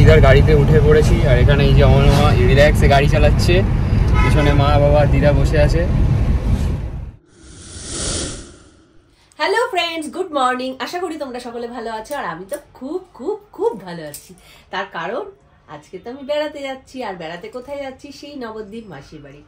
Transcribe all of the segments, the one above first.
দিদার গাড়িতে উঠে পড়েছি। আর এখানে এই যে আমার মা রিল্যাক্সে গাড়ি চালাচ্ছে, পিছনে মা বাবা দিদা বসে আছে। Hello friends, good morning. আশা করি তোমরা সকলে ভালো আছো, আর আমি তো খুব খুব খুব ভালো আছি। তার কারণ আজকে তো আমি বেড়াতে যাচ্ছি। আর বেড়াতে কোথায় যাচ্ছি? সেই নবদ্বীপ মাসির বাড়ি।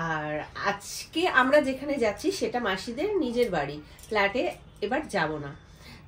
আর আজকে আমরা যেখানে যাচ্ছি সেটা মাসিদের নিজের বাড়ি, ফ্ল্যাটে এবার যাব না।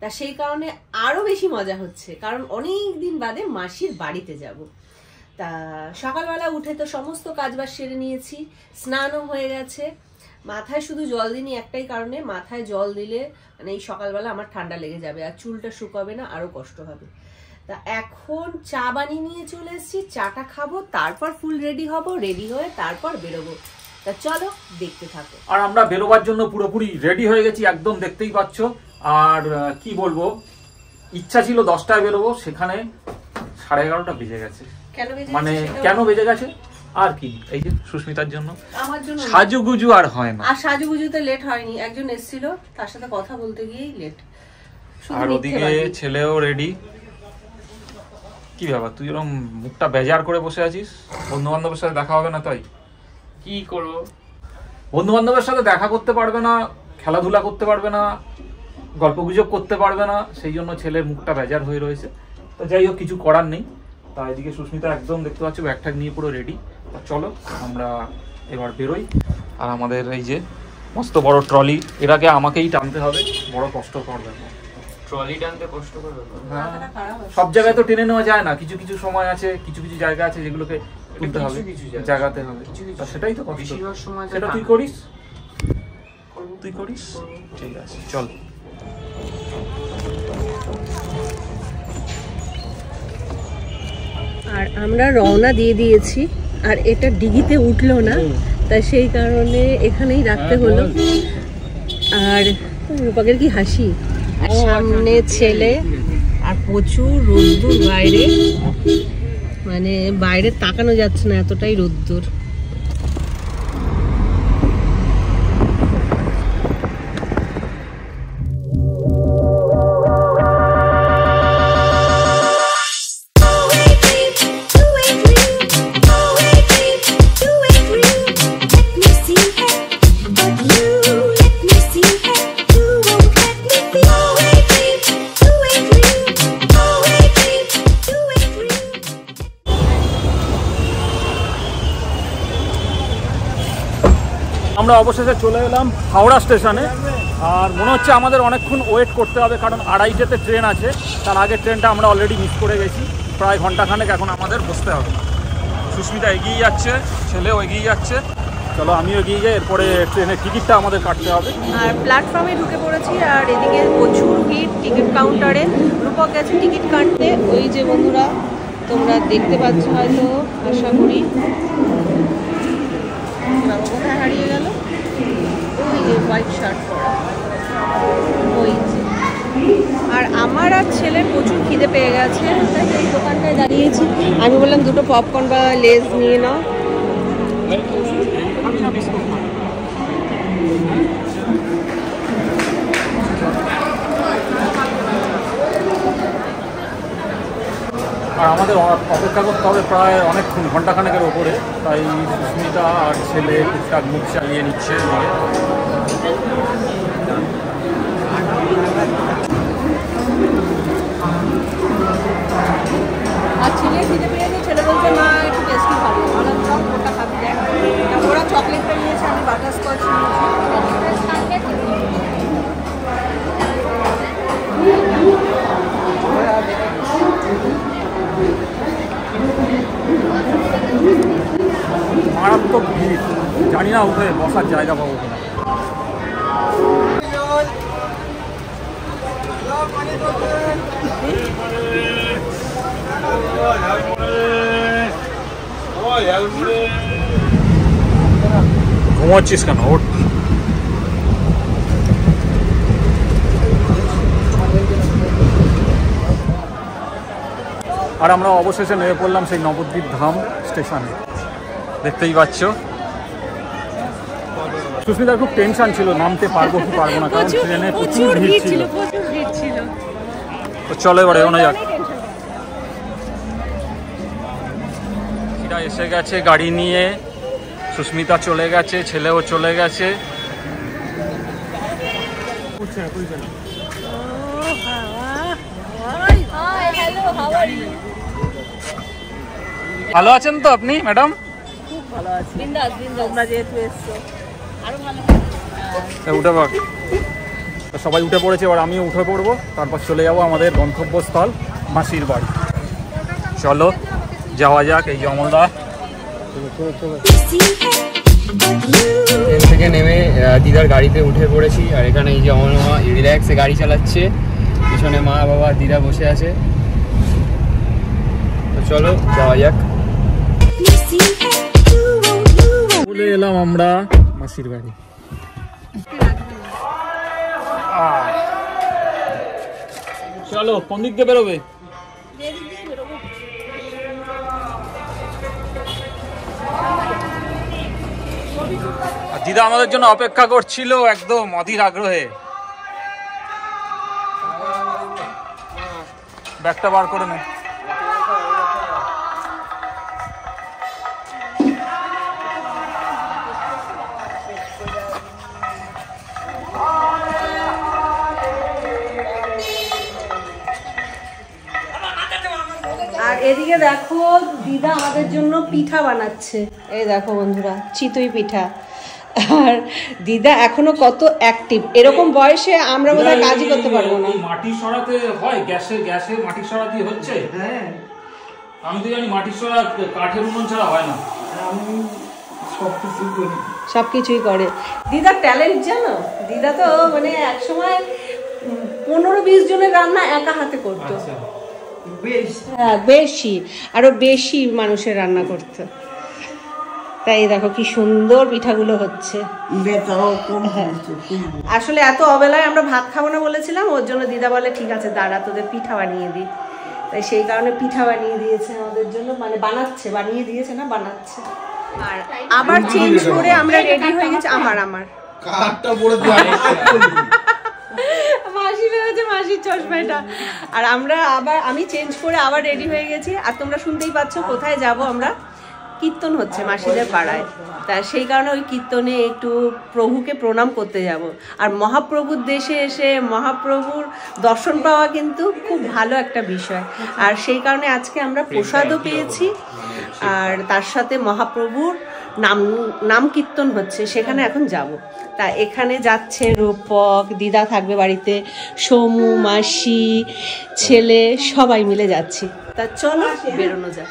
তা সেই কারণে আরো বেশি মজা হচ্ছে, কারণ অনেক দিন বাদে মাসির বাড়িতে যাব। তা সকালবেলা উঠে তো সমস্ত কাজবাজ সেরে নিয়েছি, স্নানও হয়ে গেছে। মাথায় শুধু জল দিইনি একটাই কারণে, মাথায় জল দিলে মানে এই সকালবেলা আমার ঠান্ডা লেগে যাবে আর চুলটা শুকাবে না, আরো কষ্ট হবে। তা এখন চা বানিয়ে নিয়ে চলে এসেছি, চাটা খাবো, তারপর ফুল রেডি হব, রেডি হয়ে তারপর বেরোবো। তা চলো দেখতে থাকো। আর আমরা বেরোবার জন্য পুরোপুরি রেডি হয়ে গেছি, একদম দেখতেই পাচ্ছ। আর কি বলবো, ইচ্ছা ছিল 10টায় বেরোবো, সেখানে 11:30 বেজে গেছে। মানে কেন বেজে গেছে আর কি, এই যে সুস্মিতার জন্য, আমার জন্য সাজুগুজু আর হয় না। আর সাজুগুজুতে লেট হয়নি, একজন এসেছিল তার সাথে কথা বলতে গিয়েই লেট। আর ওদিকে ছেলেও রেডি। কি ব্যাপার, তুই এরকম মুখটা বেজার করে বসে আছিস? বন্ধু বান্ধবের সাথে দেখা হবে না তাই? কি করবো, বন্ধু বান্ধবের সাথে দেখা করতে পারবে না, খেলাধুলা করতে পারবে না, গল্প গুজব করতে পারবে না, সেই জন্য ছেলের মুখটা বেজার হয়ে রয়েছে। তো যাই হোক, কিছু করার নেই। তা এদিকে সুস্মিতা একদম দেখতে পাচ্ছ ব্যাগটাগ নিয়ে পুরো রেডি। চলো আমরা এবার বেরোই। আর আমাদের এই যে মস্ত বড় ট্রলি, এটাকে আমাকেই টানতে হবে, বড় কষ্ট করবে। ট্রলি টানতে কষ্ট করবে? সব জায়গায় তো টেনে নেওয়া যায় না, কিছু কিছু সময় আছে, কিছু কিছু জায়গা আছে যেগুলোকে তুলতে হবে, জায়গাতে হবে। সেটাই তো কষ্ট। সেটা তুই করিস, তুই করিস, ঠিক আছে চল। আর আমরা রওনা দিয়ে দিয়েছি, আর এটা ডিগিতে উঠলো না, তাই সেই কারণে এখানেই রাখতে হলো। আর রূপকের কি হাসি, সামনে ছেলে, আর প্রচুর রোদ্দুর বাইরে, মানে বাইরে তাকানো যাচ্ছে না, এতটাই রোদ্দুর। আমরা অবশেষে চলে এলাম হাওড়া স্টেশনে। আর মনে হচ্ছে আমাদের অনেকক্ষণ ওয়েট করতে হবে, কারণ 2:30-তে ট্রেন আছে। তার আগের ট্রেনটা আমরা অলরেডি মিস করে গেছি, প্রায় ঘন্টাখানেক এখন আমাদের বসতে হবে। সুস্মিতা এগিয়ে যাচ্ছে, ছেলেও এগিয়ে যাচ্ছে। চলো আমিও এগিয়ে যাই, এরপরে ট্রেনের টিকিটটা আমাদের কাটতে হবে। আর প্ল্যাটফর্মে ঢুকে পড়েছি, আর এদিকে প্রচুর ভিড় টিকিট কাউন্টারে। রূপক গেছে টিকিট কাটতে, ওই যে বন্ধুরা তোমরা দেখতে পাচ্ছ হয়তো, আশা করি। কোথায় হারিয়ে গেল? ওই যে হোয়াইট শার্ট পরা, ওই যে। আর আমার আর ছেলের প্রচুর খিদে পেয়ে গেছে, তাই এই দোকানটায় দাঁড়িয়েছি। আমি বললাম দুটো পপকর্ন বা লেজ নিয়ে নাও। আর আমাদের অপেক্ষা করতে হবে প্রায় অনেকক্ষণ, ঘন্টাখানেকের ওপরে। তাই সুস্মিতা আর ছেলে টুকটাক মুখ চালিয়ে নিচ্ছে। আর ছেলে খিদে পেয়েছে, ছেলে বলছে মা একটু টেস্টি খাবো। আমরা ওটা খাবি, দেখ ওরা চকলেটটা নিয়েছে, আমি বাটারস্কচ মারাত্মক ভিড়, জানি না উঠে বসার জায়গা পাবো কিনা। ঘুমাচ্ছিস কেন? ওঠ। আর আমরা অবশেষে নেমে পড়লাম সেই নবদ্বীপ ধাম স্টেশনে, দেখতেই পাচ্ছ। সুস্মিতার খুব টেনশন ছিল, নামতে পারবো কি পারবো না, কারণ ট্রেনে প্রচুর ভিড় ছিল। তো চলো এবারে এগোনো যাক। দিদা এসে গেছে গাড়ি নিয়ে, সুস্মিতা চলে গেছে, ছেলেও চলে গেছে। ভালো আছেন তো আপনি ম্যাডাম? খুব ভালো আছি। বিন্দাস বিন্দাস। তোমরা যেহেতু এসছো আরো ভালো। উঠে পড়। সবাই উঠে পড়েছে, এবার আমিও উঠে পড়বো, তারপর চলে যাবো আমাদের গন্তব্যস্থল মাসির বাড়ি। চলো যাওয়া যাক। এই যে অমলদা ট্রেন থেকে নেমে দিদার গাড়িতে উঠে পড়েছি, আর এখানে এই যে অমল মা রিল্যাক্সে গাড়ি চালাচ্ছে, পিছনে মা বাবা দিদা বসে আছে। তো চলো যাওয়া যাক। চলে এলাম আমরা মাসির বাড়ি। চলো কোন দিক দিয়ে বেরোবে? দিদা আমাদের জন্য অপেক্ষা করছিল একদম অধীর আগ্রহে। ব্যাগটা বার করে নে। আর এদিকে দেখো দিদা আমাদের জন্য পিঠা বানাচ্ছে। এই দেখো বন্ধুরা, চিতই পিঠা। আর দিদা এখনো কত অ্যাক্টিভ, এরকম বয়সে আমরা বোধহয় কাজই করতে পারবো না। মাটি সরাতে হয়, গ্যাসে মাটি সরা দিয়ে হচ্ছে। হ্যাঁ আমি তো জানি মাটি সরা কাঠের উনুন ছাড়া হয় না। আমি সবকিছুই করে দিদার ট্যালেন্ট জানো। দিদা তো মানে একসময় 15-20 জনের রান্না একা হাতে করতো। হ্যাঁ বেশি, আরো বেশি মানুষের রান্না করতো। তাই দেখো কি সুন্দর পিঠাগুলো হচ্ছে। আসলে এত অবেলায় আমরা ভাত খাবো না বলেছিলাম, ওর জন্য দিদা বলে ঠিক আছে দাঁড়া তোদের পিঠা বানিয়ে দিই। তাই সেই কারণে পিঠা বানিয়ে দিয়েছে আমাদের জন্য, মানে বানাচ্ছে, বানিয়ে দিয়েছে না বানাচ্ছে। আর আবার চেঞ্জ করে আমরা রেডি হয়ে গেছি। আমার মাসি ভেবেছে মাসির চশমাটা। আর আমি চেঞ্জ করে আবার রেডি হয়ে গেছি। আর তোমরা শুনতেই পাচ্ছ কোথায় যাব আমরা। কীর্তন হচ্ছে মাসিদের পাড়ায়, তা সেই কারণে ওই কীর্তনে একটু প্রভুকে প্রণাম করতে যাব। আর মহাপ্রভুর দেশে এসে মহাপ্রভুর দর্শন পাওয়া কিন্তু খুব ভালো একটা বিষয়। আর সেই কারণে আজকে আমরা প্রসাদও পেয়েছি, আর তার সাথে মহাপ্রভুর নাম কীর্তন হচ্ছে, সেখানে এখন যাব। তা এখানে যাচ্ছে রূপক, দিদা থাকবে বাড়িতে, সমু, মাসি, ছেলে সবাই মিলে যাচ্ছি। তা চলো বেরোনো যাক।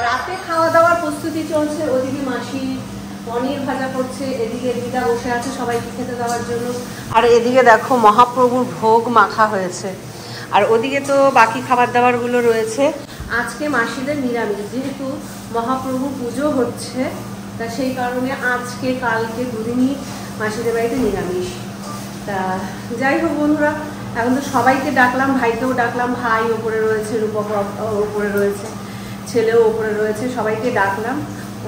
রাতে খাওয়া দাওয়ার প্রস্তুতি চলছে। ওদিকে মাসি পনির ভাজা করছে, এদিকে দিদা বসে আছে সবাইকে খেতে দেওয়ার জন্য। আর এদিকে দেখো মহাপ্রভুর ভোগ মাখা হয়েছে। আর ওদিকে তো বাকি খাবার দাবারগুলো রয়েছে। আজকে মাসিদের নিরামিষ, যেহেতু মহাপ্রভু পুজো হচ্ছে, তা সেই কারণে আজকে কালকে দুদিনই মাসিদের বাড়িতে নিরামিষ। তা যাই হোক বন্ধুরা, এখন তো সবাইকে ডাকলাম, ভাইকেও ডাকলাম, ভাই ওপরে রয়েছে, রূপক ওপরে রয়েছে, ছেলেও ওপরে রয়েছে, সবাইকে ডাকলাম।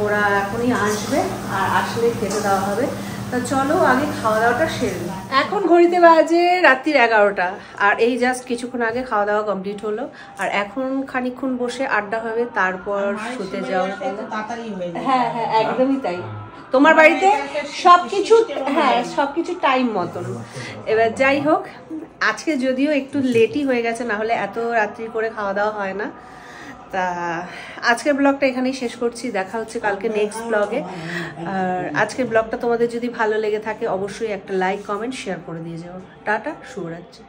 ওরা এখনই আসবে, আর আসলে খেতে দেওয়া হবে। তা চলো আগে খাওয়া দাওয়াটা সেরে নিই। এখন ঘড়িতে বাজে রাত্রির 11টা, আর এই জাস্ট কিছুক্ষণ আগে খাওয়া দাওয়া কমপ্লিট হলো। আর এখন খানিকক্ষণ বসে আড্ডা হবে, তারপর শুতে যাওয়া। হ্যাঁ হ্যাঁ একদমই তাই। তোমার বাড়িতে সবকিছু, হ্যাঁ সবকিছু টাইম মতন। এবার যাই হোক, আজকে যদিও একটু লেটই হয়ে গেছে, না হলে এত রাত্রি করে খাওয়া দাওয়া হয় না। তা আজকের ব্লগটা এখানেই শেষ করছি, দেখা হচ্ছে কালকে নেক্সট ব্লগে। আর আজকের ব্লগটা তোমাদের যদি ভালো লেগে থাকে অবশ্যই একটা লাইক কমেন্ট শেয়ার করে দিয়ে যাও। টাটা, শুভরাত্রি।